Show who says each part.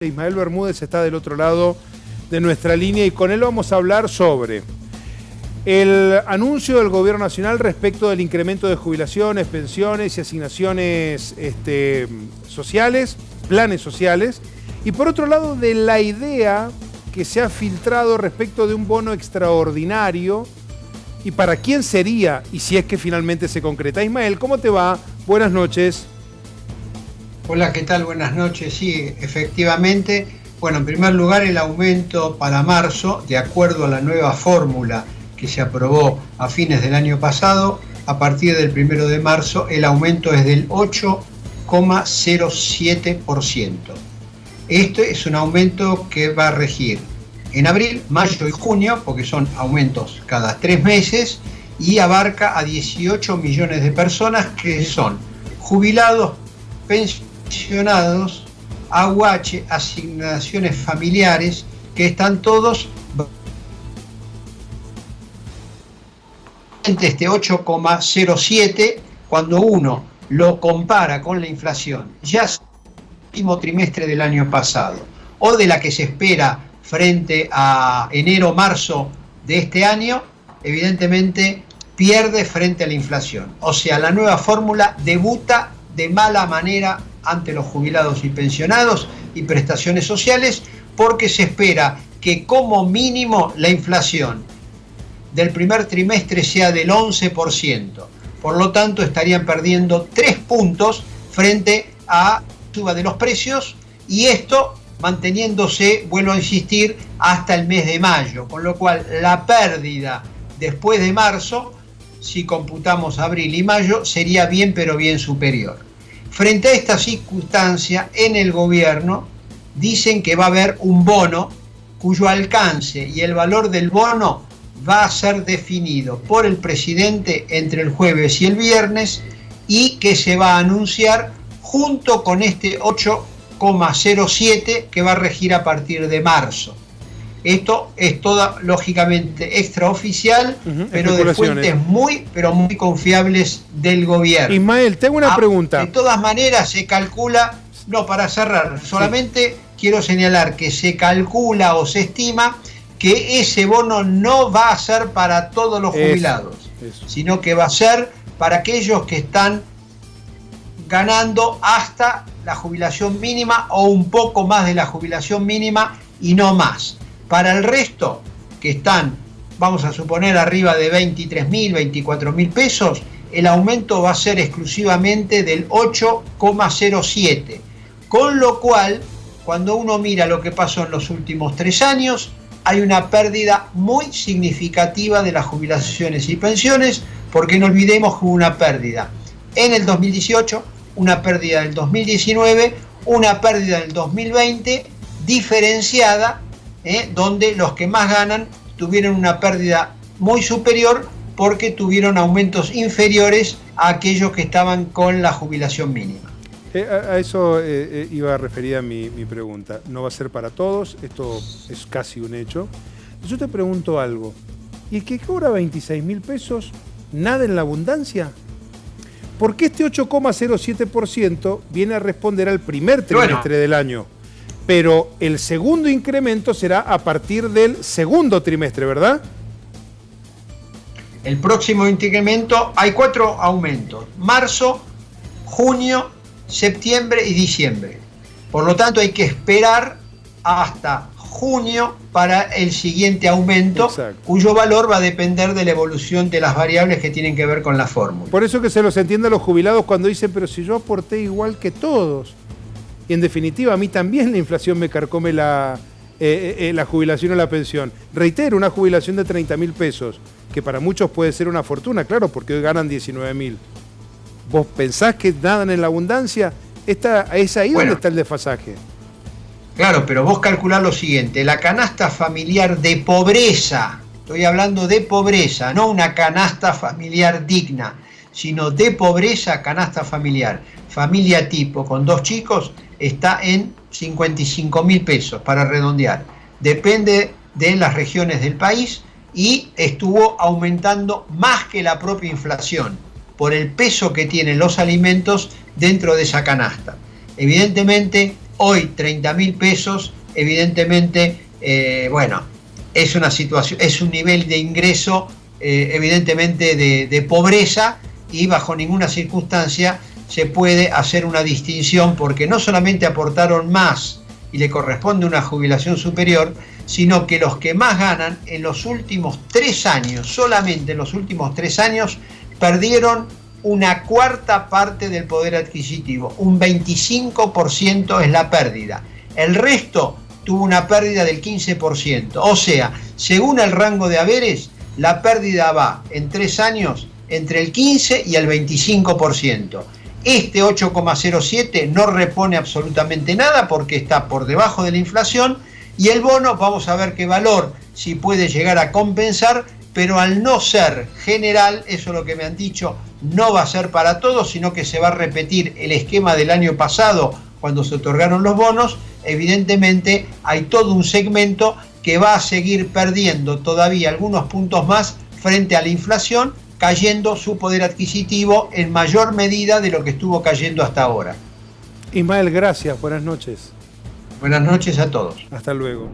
Speaker 1: Ismael Bermúdez está del otro lado de nuestra línea y con él vamos a hablar sobre el anuncio del Gobierno Nacional respecto del incremento de jubilaciones, pensiones y asignaciones sociales, planes sociales, y por otro lado de la idea que se ha filtrado respecto de un bono extraordinario y para quién sería y si es que finalmente se concreta. Ismael, ¿cómo te va? Buenas noches.
Speaker 2: Hola, ¿qué tal? Buenas noches. Sí, efectivamente. Bueno, en primer lugar, el aumento para marzo, de acuerdo a la nueva fórmula que se aprobó a fines del año pasado, a partir del 1 de marzo, el aumento es del 8,07%. Este es un aumento que va a regir en abril, mayo y junio, porque son aumentos cada 3 meses, y abarca a 18 millones de personas que son jubilados, pensionados, AUH, asignaciones familiares, que están todos este 8,07 cuando uno lo compara con la inflación ya el último trimestre del año pasado o de la que se espera frente a enero-marzo de este año, evidentemente pierde frente a la inflación. O sea, la nueva fórmula debuta de mala manera ante los jubilados y pensionados y prestaciones sociales, porque se espera que como mínimo la inflación del primer trimestre sea del 11%. Por lo tanto, estarían perdiendo 3 puntos frente a la suba de los precios, y esto manteniéndose, vuelvo a insistir, hasta el mes de mayo, con lo cual la pérdida después de marzo, si computamos abril y mayo, sería bien pero bien superior. Frente a esta circunstancia, en el gobierno dicen que va a haber un bono cuyo alcance y el valor del bono va a ser definido por el presidente entre el jueves y el viernes, y que se va a anunciar junto con este 8,07 que va a regir a partir de marzo. Esto es toda, lógicamente, extraoficial, pero de fuentes muy confiables del gobierno.
Speaker 1: Ismael, tengo una pregunta.
Speaker 2: De todas maneras, se calcula, no, para cerrar, solamente quiero señalar que se calcula o se estima que ese bono no va a ser para todos los jubilados, sino que va a ser para aquellos que están ganando hasta la jubilación mínima o un poco más de la jubilación mínima y no más. Para el resto, que están, vamos a suponer, arriba de 23.000, 24.000 pesos, el aumento va a ser exclusivamente del 8,07. Con lo cual, cuando uno mira lo que pasó en los últimos 3 años, hay una pérdida muy significativa de las jubilaciones y pensiones, porque no olvidemos que hubo una pérdida en el 2018, una pérdida en el 2019, una pérdida en el 2020, diferenciada, donde los que más ganan tuvieron una pérdida muy superior porque tuvieron aumentos inferiores a aquellos que estaban con la jubilación mínima.
Speaker 1: A eso iba referida mi pregunta. No va a ser para todos, esto es casi un hecho. Yo te pregunto algo. ¿Y el que cobra 26.000 pesos, nada en la abundancia? Porque este 8,07% viene a responder al primer trimestre del año. Pero el segundo incremento será a partir del segundo trimestre, ¿verdad?
Speaker 2: El próximo incremento, hay 4 aumentos: marzo, junio, septiembre y diciembre. Por lo tanto, hay que esperar hasta junio para el siguiente aumento. Exacto. Cuyo valor va a depender de la evolución de las variables que tienen que ver con la fórmula.
Speaker 1: Por eso que se los entiende a los jubilados cuando dicen, pero si yo aporté igual que todos. Y en definitiva, a mí también la inflación me carcome la jubilación o la pensión. Reitero, una jubilación de 30.000 pesos, que para muchos puede ser una fortuna, claro, porque hoy ganan 19.000. ¿Vos pensás que nadan en la abundancia? Es ahí donde está el desfasaje.
Speaker 2: Claro, pero vos calculás lo siguiente: la canasta familiar de pobreza, estoy hablando de pobreza, no una canasta familiar digna, sino de pobreza, canasta familiar, familia tipo con 2 chicos, está en 55.000 pesos, para redondear. Depende de las regiones del país y estuvo aumentando más que la propia inflación por el peso que tienen los alimentos dentro de esa canasta. Evidentemente, hoy 30.000 pesos, evidentemente, bueno, es una situación, es un nivel de ingreso evidentemente de pobreza, y bajo ninguna circunstancia se puede hacer una distinción, porque no solamente aportaron más y le corresponde una jubilación superior, sino que los que más ganan en los últimos 3 años, solamente en los últimos 3 años, perdieron una cuarta parte del poder adquisitivo, un 25% es la pérdida. El resto tuvo una pérdida del 15%, o sea, según el rango de haberes, la pérdida va en 3 años entre el 15 y el 25%. Este 8,07 no repone absolutamente nada porque está por debajo de la inflación, y el bono, vamos a ver qué valor, si puede llegar a compensar, pero al no ser general, eso es lo que me han dicho, no va a ser para todos, sino que se va a repetir el esquema del año pasado cuando se otorgaron los bonos. Evidentemente hay todo un segmento que va a seguir perdiendo todavía algunos puntos más frente a la inflación, cayendo su poder adquisitivo en mayor medida de lo que estuvo cayendo hasta ahora.
Speaker 1: Ismael, gracias, buenas noches.
Speaker 2: Buenas noches a todos.
Speaker 1: Hasta luego.